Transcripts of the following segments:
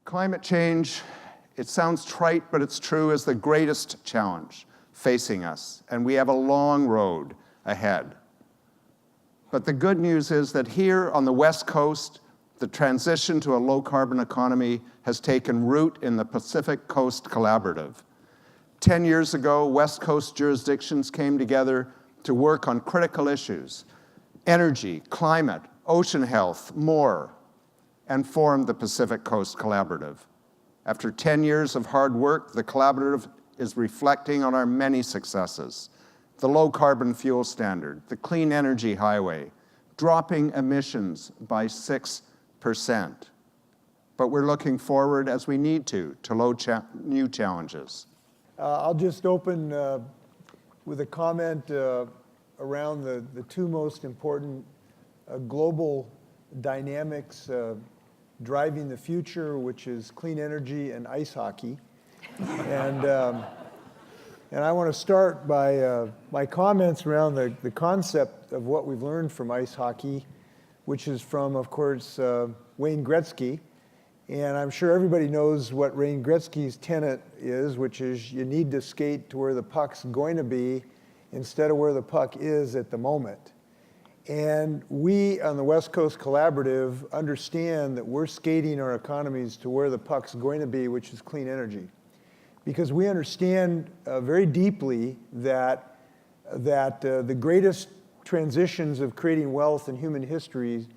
Climate change, it sounds trite, but it's true, is the greatest challenge facing us, and we have a long road ahead. But the good news is that here on the West Coast, the transition to a low-carbon economy has taken root in the Pacific Coast Collaborative. 10 years ago, West Coast jurisdictions came together to work on critical issues: energy, climate, ocean health, more, and formed the Pacific Coast Collaborative. After 10 years of hard work, the collaborative is reflecting on our many successes: the low-carbon fuel standard, the clean energy highway, dropping emissions by 6%. But we're looking forward, as we need to new challenges. I'll just open with a comment around the two most important global dynamics driving the future, which is clean energy and ice hockey. And I want to start by my comments around the concept of what we've learned from ice hockey, which is from, of course, Wayne Gretzky. And I'm sure everybody knows what Wayne Gretzky's tenet is, which is you need to skate to where the puck's going to be instead of where the puck is at the moment. And we on the West Coast Collaborative understand that we're skating our economies to where the puck's going to be, which is clean energy. Because we understand very deeply that the greatest transitions of creating wealth in human history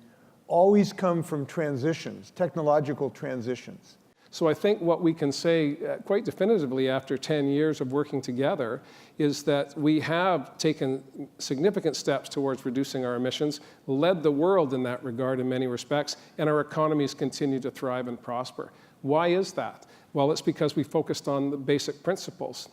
always come from transitions, technological transitions. So I think what we can say quite definitively after 10 years of working together is that we have taken significant steps towards reducing our emissions, led the world in that regard in many respects, and our economies continue to thrive and prosper. Why is that? Well, it's because we focused on the basic principles.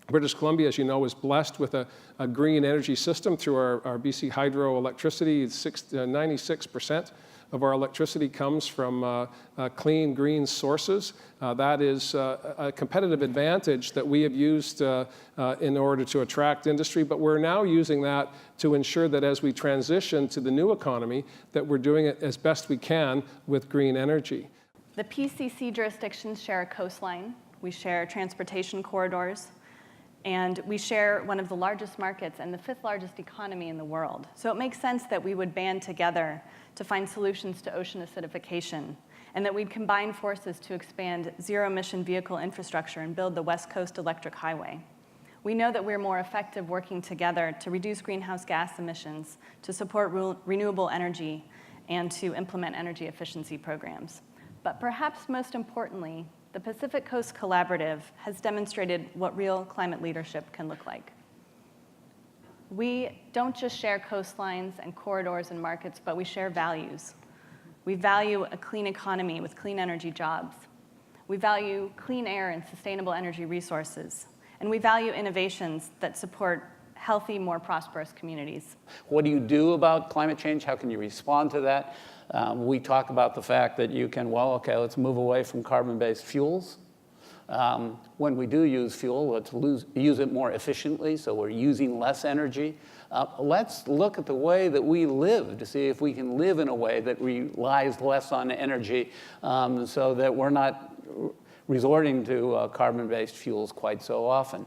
British Columbia, as you know, is blessed with a green energy system through our BC hydro electricity. 96% of our electricity comes from clean, green sources. That is a competitive advantage that we have used in order to attract industry, but we're now using that to ensure that as we transition to the new economy, that we're doing it as best we can with green energy. The PCC jurisdictions share a coastline. We share transportation corridors. And we share one of the largest markets and the 5th largest economy in the world. So it makes sense that we would band together to find solutions to ocean acidification, and that we'd combine forces to expand zero-emission vehicle infrastructure and build the West Coast Electric Highway. We know that we're more effective working together to reduce greenhouse gas emissions, to support renewable energy, and to implement energy efficiency programs. But perhaps most importantly, the Pacific Coast Collaborative has demonstrated what real climate leadership can look like. We don't just share coastlines and corridors and markets, but we share values. We value a clean economy with clean energy jobs. We value clean air and sustainable energy resources. And we value innovations that support healthy, more prosperous communities. What do you do about climate change? How can you respond to that? We talk about the fact that you can, well, okay, let's move away from carbon-based fuels. When we do use fuel, let's use it more efficiently, so we're using less energy. Let's look at the way that we live to see if we can live in a way that relies less on energy so that we're not resorting to carbon-based fuels quite so often.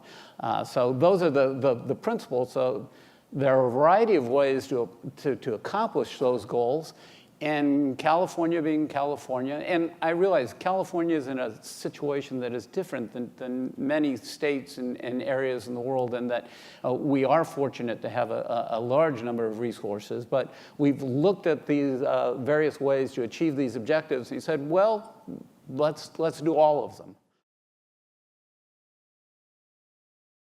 So those are the principles. So there are a variety of ways to accomplish those goals. And California being California, and I realize California is in a situation that is different than many states and areas in the world, and that we are fortunate to have a large number of resources, but we've looked at these various ways to achieve these objectives, and he said, well, let's do all of them.